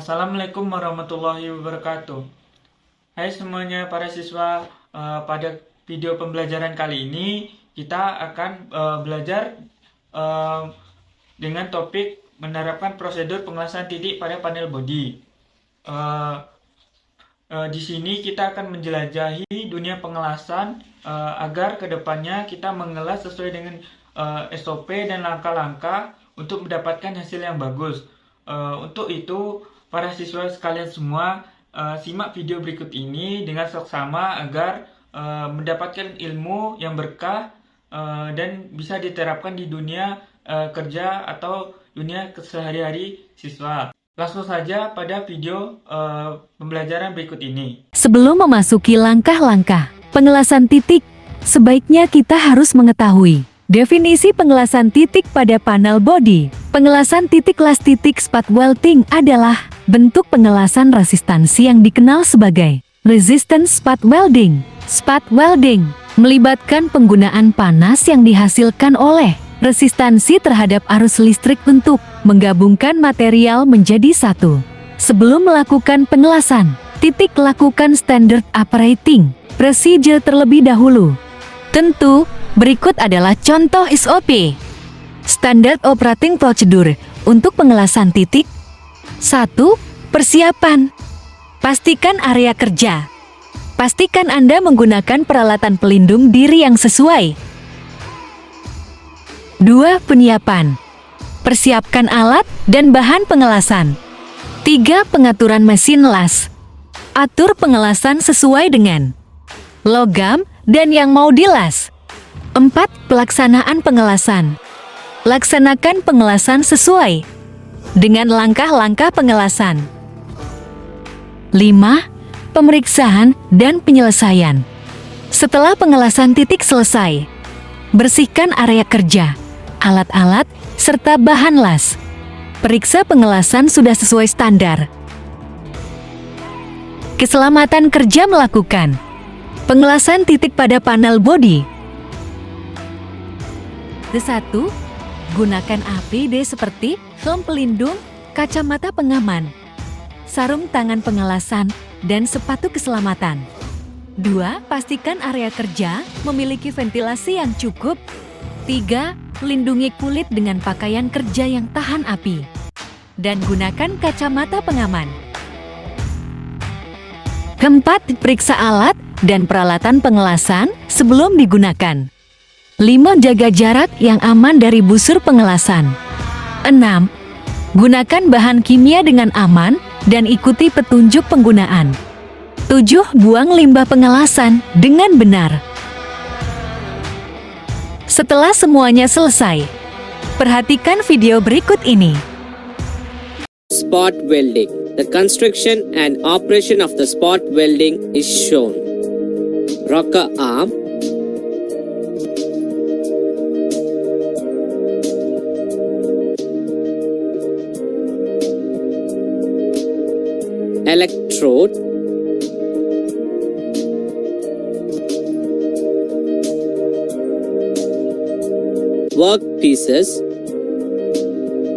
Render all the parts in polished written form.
Assalamualaikum warahmatullahi wabarakatuh. Hai semuanya para siswa, pada video pembelajaran kali ini kita akan belajar dengan topik menerapkan prosedur pengelasan titik pada panel bodi. Di sini kita akan menjelajahi dunia pengelasan agar kedepannya kita mengelas sesuai dengan SOP dan langkah-langkah untuk mendapatkan hasil yang bagus. Untuk itu, para siswa sekalian semua, simak video berikut ini dengan seksama agar mendapatkan ilmu yang berkah dan bisa diterapkan di dunia kerja atau dunia sehari-hari siswa. Langsung saja pada video pembelajaran berikut ini. Sebelum memasuki langkah-langkah pengelasan titik, sebaiknya kita harus mengetahui definisi pengelasan titik pada panel bodi. Pengelasan titik las titik spot welding adalah bentuk pengelasan resistansi yang dikenal sebagai resistance spot welding. Spot welding melibatkan penggunaan panas yang dihasilkan oleh resistansi terhadap arus listrik untuk menggabungkan material menjadi satu. Sebelum melakukan pengelasan, titik lakukan standard operating procedure terlebih dahulu. Tentu, berikut adalah contoh SOP. Standard Operating Procedure untuk pengelasan titik. 1. Persiapan. Pastikan area kerja. Pastikan Anda menggunakan peralatan pelindung diri yang sesuai. 2. Penyiapan. Persiapkan alat dan bahan pengelasan. 3. Pengaturan mesin las. Atur pengelasan sesuai dengan logam dan yang mau dilas. 4. Pelaksanaan pengelasan. Laksanakan pengelasan sesuai dengan langkah-langkah pengelasan. 5. Pemeriksaan dan penyelesaian. Setelah pengelasan titik selesai, bersihkan area kerja, alat-alat, serta bahan las. Periksa pengelasan sudah sesuai standar. Keselamatan kerja melakukan pengelasan titik pada panel bodi. 1. Gunakan APD seperti helm pelindung, kacamata pengaman, sarung tangan pengelasan, dan sepatu keselamatan. 2. Pastikan area kerja memiliki ventilasi yang cukup. 3. Lindungi kulit dengan pakaian kerja yang tahan api. Dan gunakan kacamata pengaman. 4. Periksa alat dan peralatan pengelasan sebelum digunakan. 5. Jaga jarak yang aman dari busur pengelasan. 6. Gunakan bahan kimia dengan aman dan ikuti petunjuk penggunaan. 7. Buang limbah pengelasan dengan benar. Setelah semuanya selesai, perhatikan video berikut ini. Spot welding. The construction and operation of the spot welding is shown. Rocker arm, electrode, work pieces.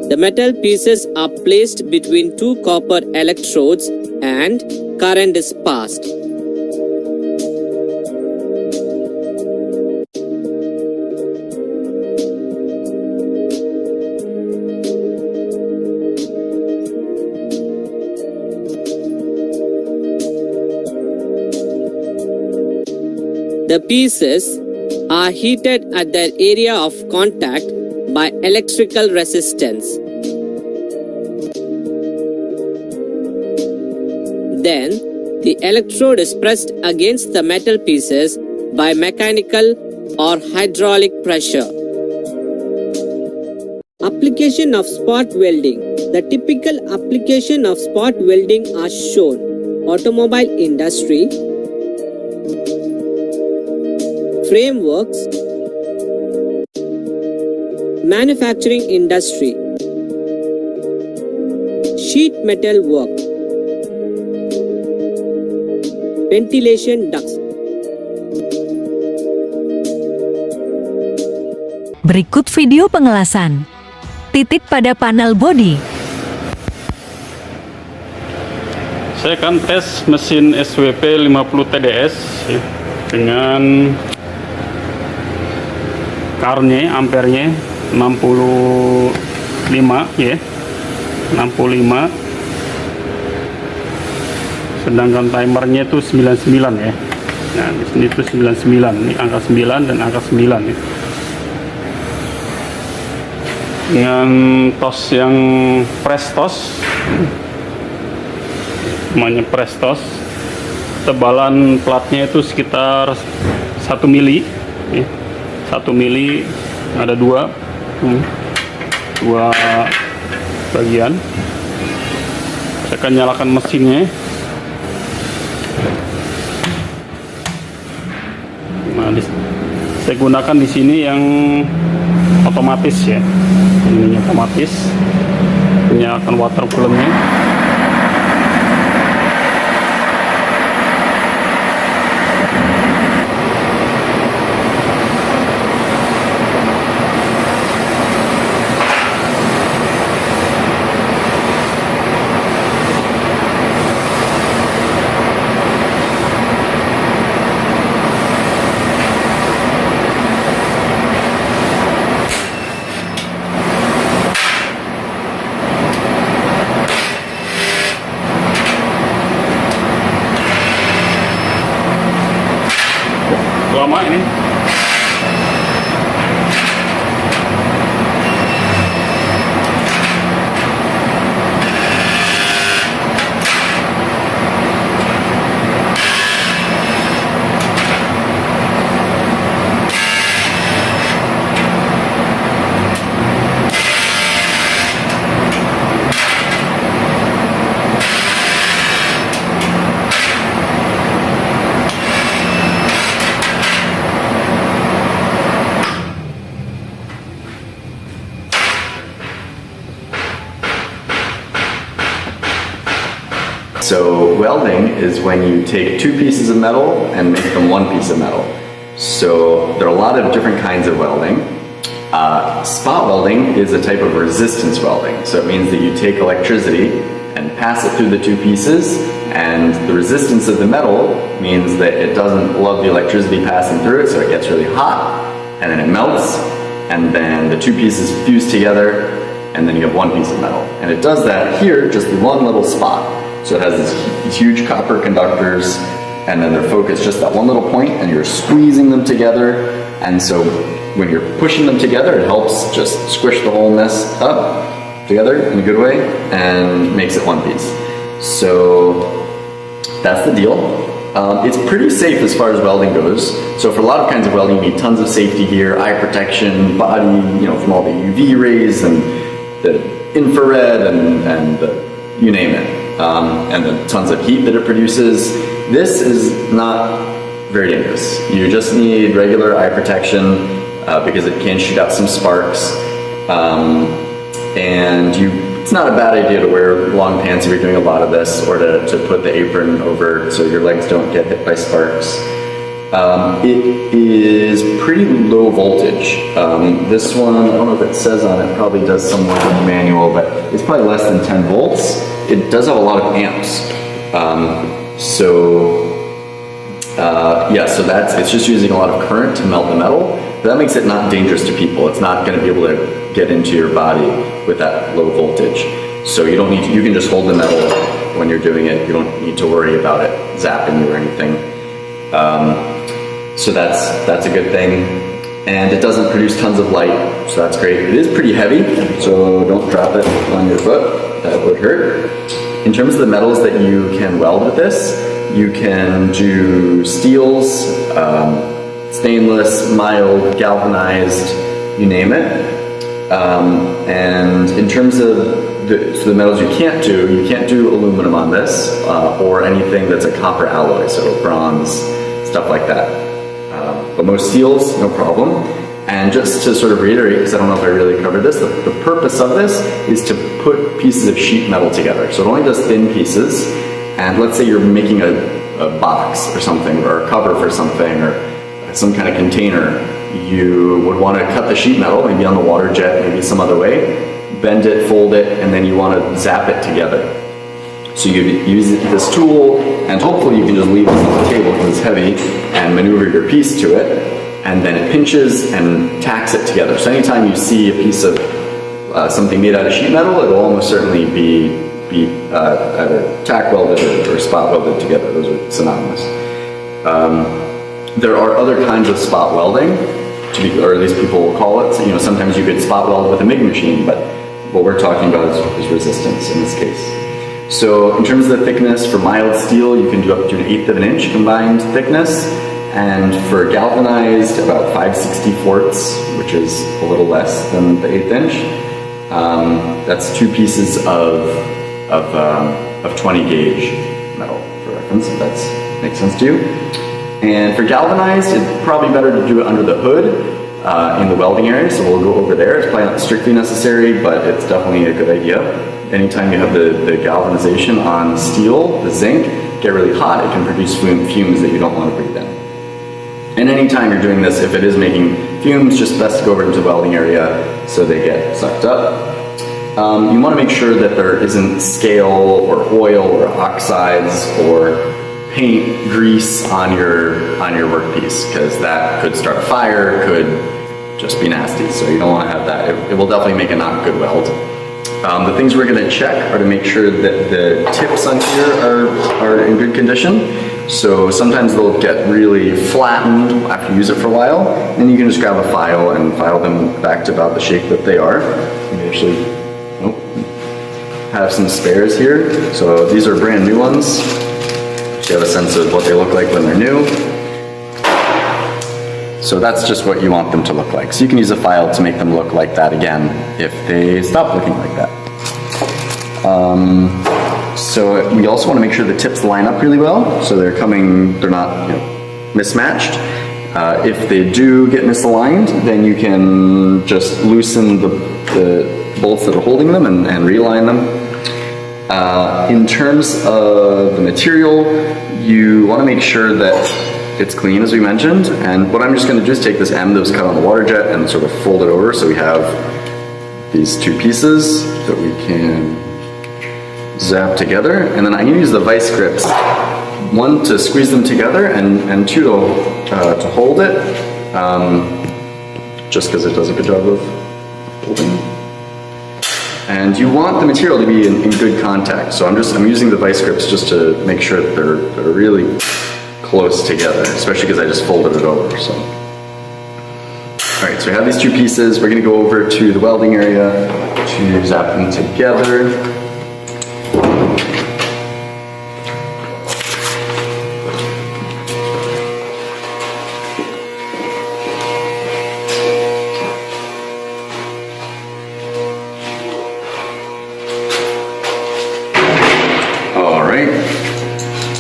The metal pieces are placed between two copper electrodes and current is passed. The pieces are heated at their area of contact by electrical resistance. Then, the electrode is pressed against the metal pieces by mechanical or hydraulic pressure. Application of spot welding. The typical application of spot welding are shown: automobile industry, frameworks, manufacturing industry, sheet metal work, ventilation ducts. Berikut video pengelasan titik pada panel bodi. Saya akan tes mesin SWP 50 TDS ya, dengan karnya ampernya 65 ya, 65, sedangkan timernya itu 99 ya. Nah di sini itu 99, ini angka 9 dan angka 9 ya. Dengan tos yang press tos, namanya press tos, tebalan platnya itu sekitar 1 mili ya. 1 mili, ada dua bagian. Saya akan nyalakan mesinnya. Nah, saya gunakan di sini yang otomatis ya, ini otomatis, nyalakan water coolernya. Lama ini. So welding is when you take two pieces of metal and make them one piece of metal. So there are a lot of different kinds of welding. Spot welding is a type of resistance welding. So it means that you take electricity and pass it through the two pieces, and the resistance of the metal means that it doesn't love the electricity passing through it, so it gets really hot, and then it melts, and then the two pieces fuse together, and then you have one piece of metal. And it does that here, just in one little spot. So it has these huge copper conductors, and then they're focused just at one little point, and you're squeezing them together. And so when you're pushing them together, it helps just squish the whole mess up together in a good way and makes it one piece. So that's the deal. It's pretty safe as far as welding goes. So for a lot of kinds of welding, you need tons of safety gear, eye protection, body, from all the UV rays and the infrared and you name it. And the tons of heat that it produces. This is not very dangerous. You just need regular eye protection because it can shoot out some sparks. It's not a bad idea to wear long pants if you're doing a lot of this, or to put the apron over so your legs don't get hit by sparks. It is pretty low voltage. This one, I don't know if it says on it, probably does somewhere in the manual, but it's probably less than 10 volts. It does have a lot of amps. So it's just using a lot of current to melt the metal. But that makes it not dangerous to people. It's not going to be able to get into your body with that low voltage. So you don't need to, you can just hold the metal when you're doing it. You don't need to worry about it zapping you or anything. So that's a good thing. And it doesn't produce tons of light, so that's great. It is pretty heavy, so don't drop it on your foot. That would hurt. In terms of the metals that you can weld with this, you can do steels, stainless, mild, galvanized, you name it. And in terms of the metals you can't do aluminum on this, or anything that's a copper alloy, so bronze, stuff like that. But most steels, no problem. And just to sort of reiterate, because I don't know if I really covered this, the purpose of this is to put pieces of sheet metal together. So it only does thin pieces, and let's say you're making a box or something, or a cover for something, or some kind of container. You would want to cut the sheet metal, maybe on the water jet, maybe some other way, bend it, fold it, and then you want to zap it together. So you use this tool, and hopefully you can just leave it on the table because it's heavy, and maneuver your piece to it, and then it pinches and tacks it together. So anytime you see a piece of something made out of sheet metal, it'll almost certainly be either tack welded or spot welded together. Those are synonymous. There are other kinds of spot welding, or at least people will call it. So, you know, sometimes you could spot weld with a MIG machine, but what we're talking about is resistance in this case. So in terms of the thickness, for mild steel, you can do up to 1/8 of an inch combined thickness, and for galvanized, about 5/64, which is a little less than the 1/8 inch. That's 2 pieces of 20 gauge metal, for reference, if that makes sense to you. And for galvanized, it's probably better to do it under the hood in the welding area, so we'll go over there. It's probably not strictly necessary, but it's definitely a good idea. Anytime you have the galvanization on steel, the zinc, get really hot, it can produce fumes that you don't want to breathe in. And anytime you're doing this, if it is making fumes, just best to go over into the welding area so they get sucked up. You want to make sure that there isn't scale or oil or oxides or paint, grease on your workpiece, because that could start a fire, could just be nasty. So you don't want to have that. It will definitely make a not good weld. The things we're going to check are to make sure that the tips on here are in good condition. So sometimes they'll get really flattened after you use it for a while, and you can just grab a file and file them back to about the shape that they are. We actually have some spares here. So these are brand new ones. You have a sense of what they look like when they're new. So that's just what you want them to look like. So you can use a file to make them look like that again if they stop looking like that. So we also want to make sure the tips line up really well, so they're not mismatched. If they do get misaligned, then you can just loosen the bolts that are holding them and realign them. In terms of the material, you want to make sure that it's clean, as we mentioned, and what I'm just going to do is take this M that was cut on the water jet and sort of fold it over so we have these 2 pieces that we can zap together, and then I'm going to use the vice grips, 1 to squeeze them together and 2 to hold it, just because it does a good job of holding. And you want the material to be in good contact, so I'm using the vice grips just to make sure that they're really close together, especially because I just folded it over. So, all right, so we have these 2 pieces. We're going to go over to the welding area to zap them together.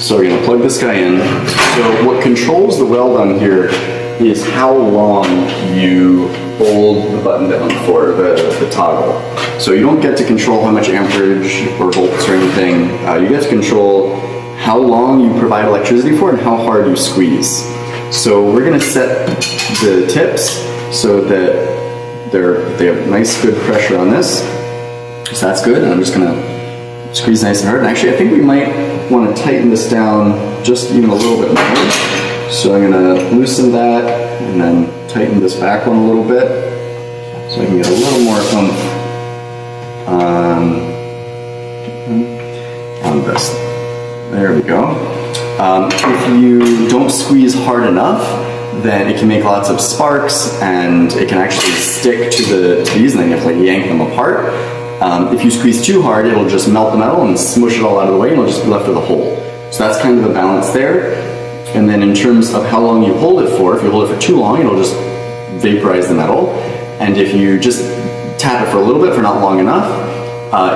So we're going to plug this guy in. So what controls the weld on here is how long you hold the button down for, the toggle. So you don't get to control how much amperage or volts or anything. You get to control how long you provide electricity for and how hard you squeeze. So we're going to set the tips so that they have nice good pressure on this. So that's good. And I'm just going to squeeze nice and hard. And actually, I think we might want to tighten this down just even a little bit more. So I'm going to loosen that and then tighten this back one a little bit so I can get a little more oomph on this. There we go. If you don't squeeze hard enough, then it can make lots of sparks and it can actually stick to these, and then you have to yank them apart. If you squeeze too hard, it'll just melt the metal and smush it all out of the way, and you'll just be left with a hole. So that's kind of the balance there. And then in terms of how long you hold it for, if you hold it for too long, it'll just vaporize the metal. And if you just tap it for a little bit for not long enough,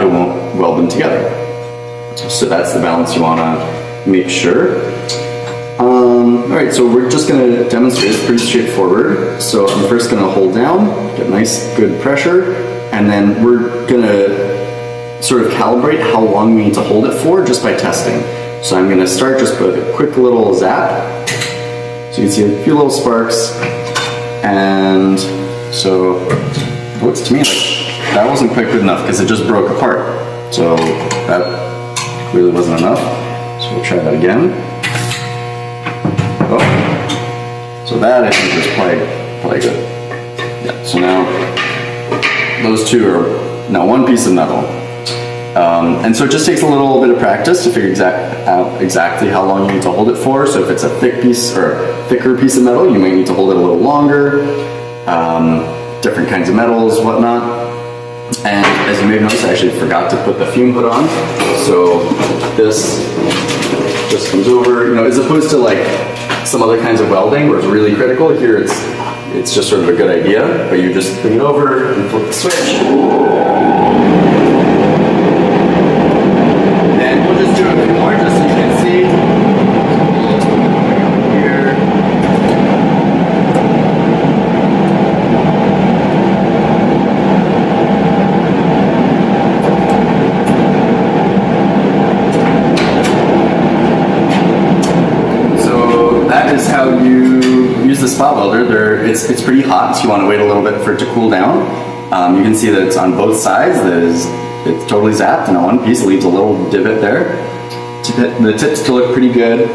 it won't weld them together. So that's the balance you want to make sure. Alright, so we're just going to demonstrate. It's pretty straightforward. So I'm first going to hold down, get nice good pressure, and then we're going to sort of calibrate how long we need to hold it for just by testing. So I'm going to start just with a quick little zap. So you can see a few little sparks, and so it looks to me like that wasn't quite good enough because it just broke apart. So that really wasn't enough. So we'll try that again. Oh. So that I think is probably good. Yeah, so now those two are now one piece of metal. And so it just takes a little bit of practice to figure out exactly how long you need to hold it for. So if it's a thick piece or thicker piece of metal, you might need to hold it a little longer. Different kinds of metals, whatnot. And as you may have noticed, I actually forgot to put the fume hood on. So this just comes over, as opposed to like some other kinds of welding where it's really critical, here it's just sort of a good idea, but you just bring it over and flip the switch. And we'll just do a few more just so you can see. Here. That is how you use the spot welder. It's pretty hot, so you want to wait a little bit for it to cool down. You can see that it's on both sides. It's totally zapped, and on one piece it leaves a little divot there. The tips still look pretty good,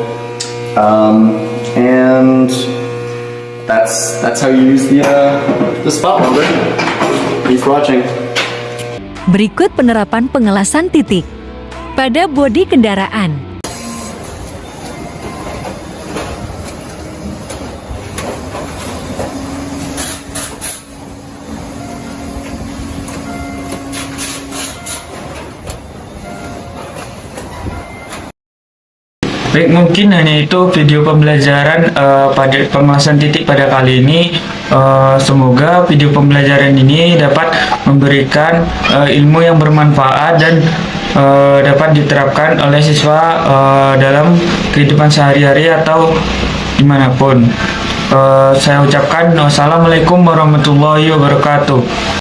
and that's how you use the spot welder. Thanks for watching. Berikut penerapan pengelasan titik pada bodi kendaraan. Baik, mungkin hanya itu video pembelajaran pada pengelasan titik pada kali ini. Semoga video pembelajaran ini dapat memberikan ilmu yang bermanfaat dan dapat diterapkan oleh siswa dalam kehidupan sehari-hari atau dimanapun. Saya ucapkan wassalamualaikum warahmatullahi wabarakatuh.